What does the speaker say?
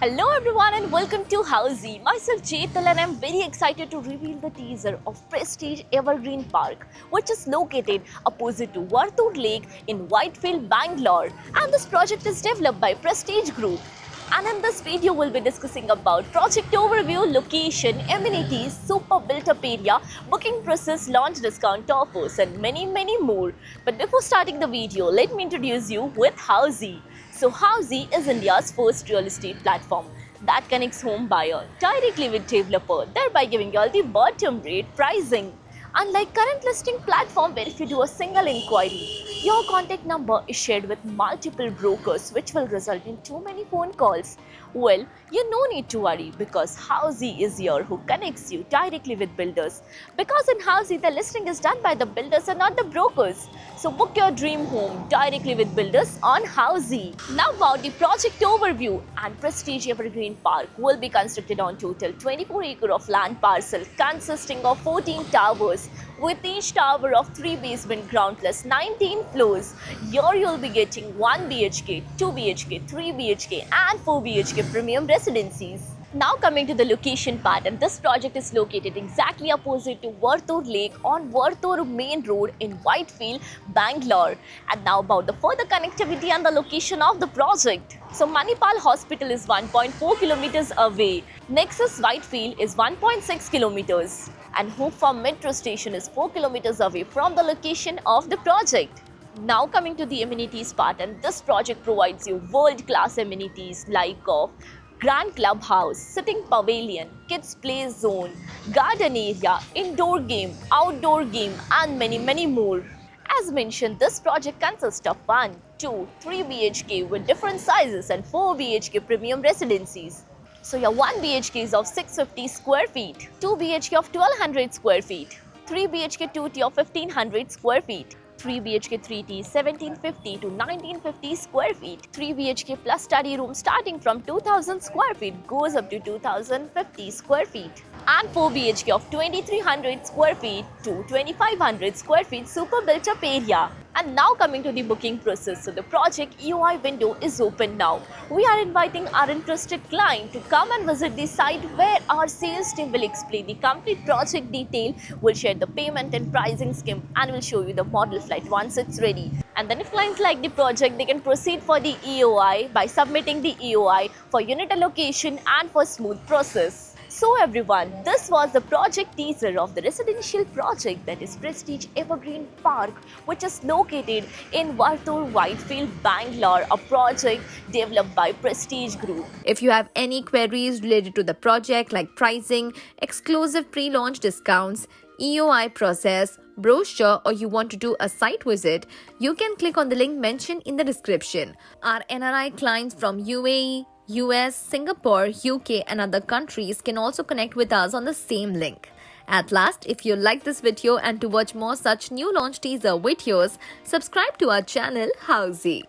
Hello everyone and welcome to Housey. Myself Chetal and I'm very excited to reveal the teaser of Prestige Evergreen Park, which is located opposite to Vartur Lake in Whitefield, Bangalore. And this project is developed by Prestige Group. And in this video, we'll be discussing about project overview, location, amenities, super built-up area, booking process, launch discount offers, and many more. But before starting the video, let me introduce you with Housey. So Housey is India's first real estate platform that connects home buyer directly with developer, thereby giving you all the bottom rate pricing. Unlike current listing platform where if you do a single inquiry, your contact number is shared with multiple brokers which will result in too many phone calls. Well, you no need to worry because Housey is here who connects you directly with builders. Because in Housey, the listing is done by the builders and not the brokers. So book your dream home directly with builders on Housey. Now about the project overview. And Prestige Evergreen Park will be constructed on total 24 acre of land parcel consisting of 14 towers with each tower of 3 basement ground plus 19 floors. Here you'll be getting 1 BHK, 2 BHK, 3 BHK and 4 BHK premium residencies. Now coming to the location part, and this project is located exactly opposite to Vartur Lake on Vartur Main Road in Whitefield, Bangalore. And now about the further connectivity and the location of the project. So Manipal Hospital is 1.4 kilometers away. Nexus Whitefield is 1.6 kilometers. And Hope Farm Metro Station is 4 kilometers away from the location of the project. Now coming to the amenities part, and this project provides you world-class amenities like of grand clubhouse, sitting pavilion, kids play zone, garden area, indoor game, outdoor game and many more. As mentioned, this project consists of 1, 2, 3 BHK with different sizes and 4 BHK premium residencies. So your 1 BHK is of 650 square feet, 2 BHK of 1200 square feet, 3 BHK 2T of 1500 square feet, 3 BHK 3T 1750 to 1950 square feet, 3 BHK plus study room starting from 2000 square feet goes up to 2050 square feet, and 4 BHK of 2300 square feet to 2500 square feet super built up area. And now coming to the booking process. So the project EOI window is open now. We are inviting our interested client to come and visit the site where our sales team will explain the complete project detail, will share the payment and pricing scheme and will show you the model flight once it's ready. And then if clients like the project, they can proceed for the EOI by submitting the EOI for unit allocation and for smooth process. So everyone, this was the project teaser of the residential project that is Prestige Evergreen Park, which is located in Vartur, Whitefield, Bangalore, a project developed by Prestige Group. If you have any queries related to the project like pricing, exclusive pre-launch discounts, EOI process, brochure, or you want to do a site visit, you can click on the link mentioned in the description. Our NRI clients from UAE, US, Singapore, UK and other countries can also connect with us on the same link. At last, if you like this video and to watch more such new launch teaser videos, subscribe to our channel Housey.